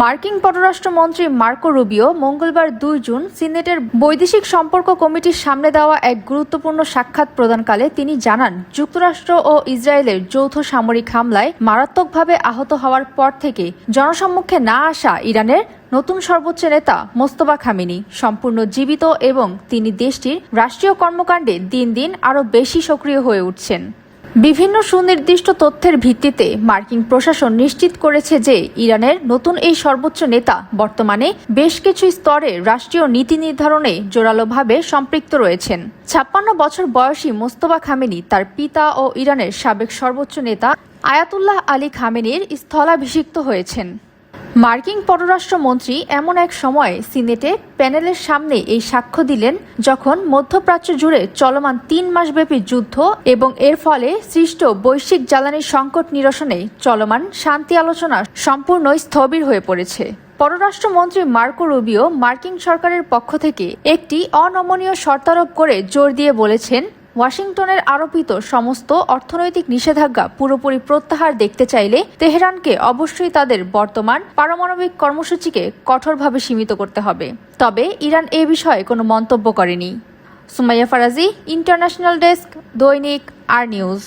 মার্কিন পররাষ্ট্রমন্ত্রী Marco Rubio মঙ্গলবার ২ জুন সিনেটের বৈদেশিক সম্পর্ক কমিটির সামনে দেওয়া এক গুরুত্বপূর্ণ সাক্ষাৎ প্রদানকালে তিনি জানান, যুক্তরাষ্ট্র ও ইসরায়েলের যৌথ সামরিক হামলায় মারাত্মকভাবে আহত হওয়ার পর থেকে জনসম্মুখে না আসা ইরানের নতুন সর্বোচ্চ নেতা মোস্তফা খামেনি সম্পূর্ণ জীবিত এবং তিনি দেশটির রাষ্ট্রীয় কর্মকাণ্ডে দিন দিন আরও বেশি সক্রিয় হয়ে উঠছেন। বিভিন্ন সুনির্দিষ্ট তথ্যের ভিত্তিতে মার্কিন প্রশাসন নিশ্চিত করেছে যে ইরানের নতুন এই সর্বোচ্চ নেতা বর্তমানে বেশ কিছু স্তরে রাষ্ট্রীয় নীতি নির্ধারণে জোরালোভাবে সম্পৃক্ত রয়েছেন। ৫৬ বছর বয়সী মোস্তফা খামেনি তার পিতা ও ইরানের সাবেক সর্বোচ্চ নেতা আয়াতুল্লাহ আলী খামেনির স্থলাভিষিক্ত হয়েছেন। মার্কিন পররাষ্ট্রমন্ত্রী এমন এক সময়ে সিনেটে প্যানেলের সামনে এই সাক্ষ্য দিলেন যখন মধ্যপ্রাচ্য জুড়ে চলমান ৩ মাসব্যাপী যুদ্ধ এবং এর ফলে সৃষ্ট বৈশ্বিক জ্বালানি সংকট নিরসনে চলমান শান্তি আলোচনা সম্পূর্ণ স্থবির হয়ে পড়েছে। পররাষ্ট্রমন্ত্রী মার্কো রুবিও মার্কিন সরকারের পক্ষ থেকে একটি অনমনীয় শর্তারোপ করে জোর দিয়ে বলেছেন, ওয়াশিংটনের আরোপিত সমস্ত অর্থনৈতিক নিষেধাজ্ঞা পুরোপুরি প্রত্যাহার দেখতে চাইলে তেহরানকে অবশ্যই তাদের বর্তমান পারমাণবিক কর্মসূচিকে কঠোরভাবে সীমিত করতে হবে। তবে ইরান এ বিষয়ে কোনো মন্তব্য করেনি। সুমাইয়া ফারাজি, ইন্টারন্যাশনাল ডেস্ক, দৈনিক আর নিউজ।